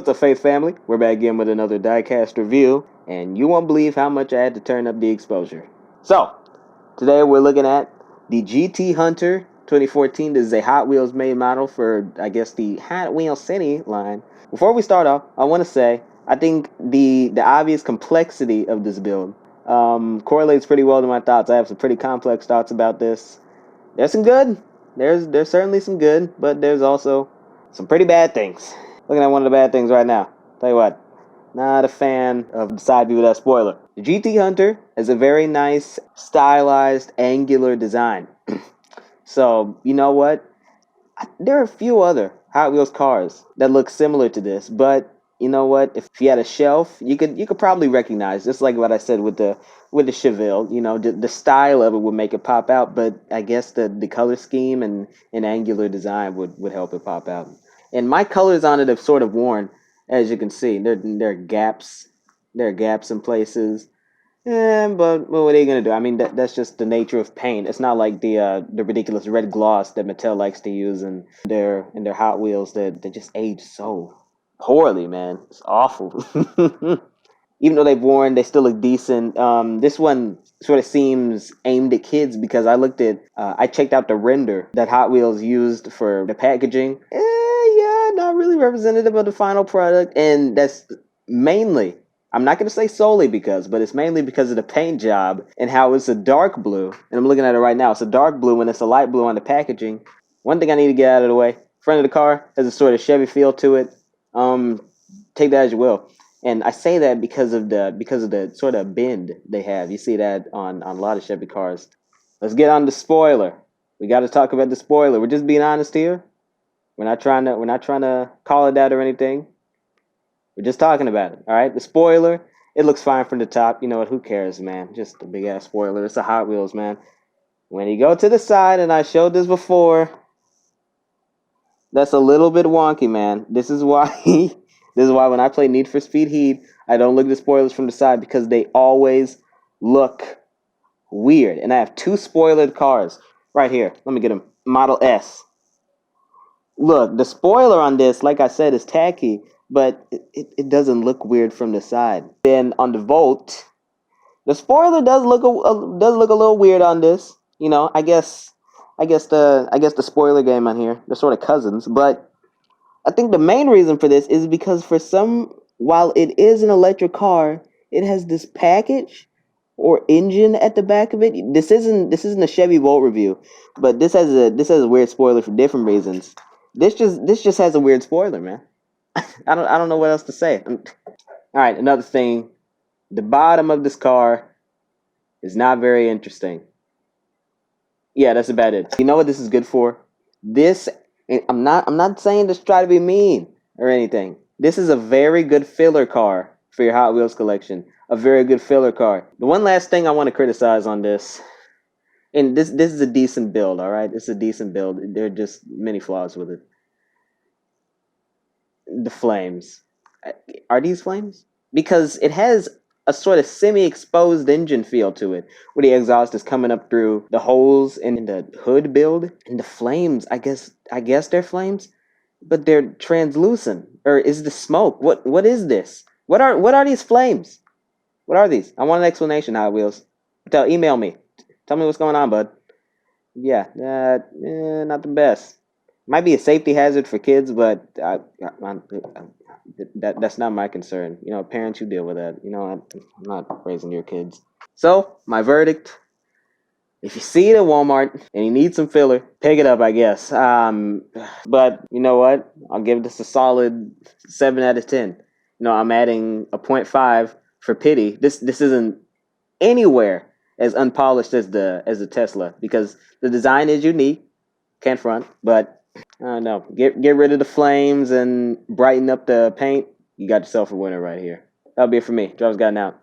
What's up, Faith family? We're back again with another Diecast review, and you won't believe how much I had to turn up the exposure. So, today we're looking at the GT Hunter 2014. This is a Hot Wheels made model for, I guess, the Hot Wheels City line. Before we start off, I want to say, I think the obvious complexity of this build correlates pretty well to my thoughts. I have some pretty complex thoughts about this. There's some good. There's certainly some good, but there's also some pretty bad things. Looking at one of the bad things right now. Tell you what, not a fan of the side view of that spoiler. The GT Hunter is a very nice, stylized, angular design. So, you know what? There are a few other Hot Wheels cars that look similar to this, but you know what? If you had a shelf, you could probably recognize, just like what I said with the Chevelle. You know, the style of it would make it pop out, but I guess the color scheme and angular design would help it pop out. And my colors on it have sort of worn, as you can see. There are gaps. There are gaps in places. But what are you gonna do? I mean, that's just the nature of paint. It's not like the ridiculous red gloss that Mattel likes to use in their Hot Wheels that just age so poorly, man. It's awful. Even though they've worn, they still look decent. This one sort of seems aimed at kids because I checked out the render that Hot Wheels used for the packaging. Yeah, not really representative of the final product, and that's mainly, I'm not going to say solely but it's mainly because of the paint job and how it's a dark blue. And I'm looking at it right now. It's a dark blue and it's a light blue on the packaging. One thing I need to get out of the way: front of the car has a sort of Chevy feel to it. Take that as you will. And I say that because of the sort of bend they have. You see that on a lot of Chevy cars. Let's get on the spoiler. We got to talk about the spoiler. We're just being honest here. We're not trying to call it out or anything. We're just talking about it. All right. The spoiler. It looks fine from the top. You know what? Who cares, man? Just a big ass spoiler. It's a Hot Wheels, man. When you go to the side, and I showed this before, that's a little bit wonky, man. This is why. This is why when I play Need for Speed Heat, I don't look at the spoilers from the side because they always look weird. And I have two spoilered cars right here. Let me get them. Model S. Look, the spoiler on this, like I said, is tacky, but it doesn't look weird from the side. Then on the Volt, the spoiler does look a little weird on this. You know, I guess the spoiler game on here, they're sort of cousins, but I think the main reason for this is because while it is an electric car, it has this package or engine at the back of it. This isn't a Chevy Volt review, but this has a weird spoiler for different reasons. This just has a weird spoiler, man. I don't know what else to say. All right, another thing, the bottom of this car is not very interesting. Yeah, that's about it. You know what this is good for? I'm not saying to try to be mean or anything. This is a very good filler car for your Hot Wheels collection. A very good filler car. The one last thing I want to criticize on this, and this is a decent build, all right? It's a decent build. There are just many flaws with it. The flames. Are these flames? Because it has a sort of semi-exposed engine feel to it, where the exhaust is coming up through the holes in the hood build, and the flames. I guess they're flames, but they're translucent. Or is the smoke? What is this? What are these flames? What are these? I want an explanation, Hot Wheels. Email me. Tell me what's going on, bud. Yeah, not the best. Might be a safety hazard for kids, but that's not my concern. You know, parents, you deal with that. You know, I'm not raising your kids. So, my verdict: if you see it at Walmart and you need some filler, pick it up, I guess. But you know what? I'll give this a solid 7 out of 10. You know, I'm adding a 0.5 for pity. This isn't anywhere as unpolished as the Tesla, because the design is unique. Can't front, but I don't know. Get rid of the flames and brighten up the paint. You got yourself a winner right here. That'll be it for me. Driver's Guide out.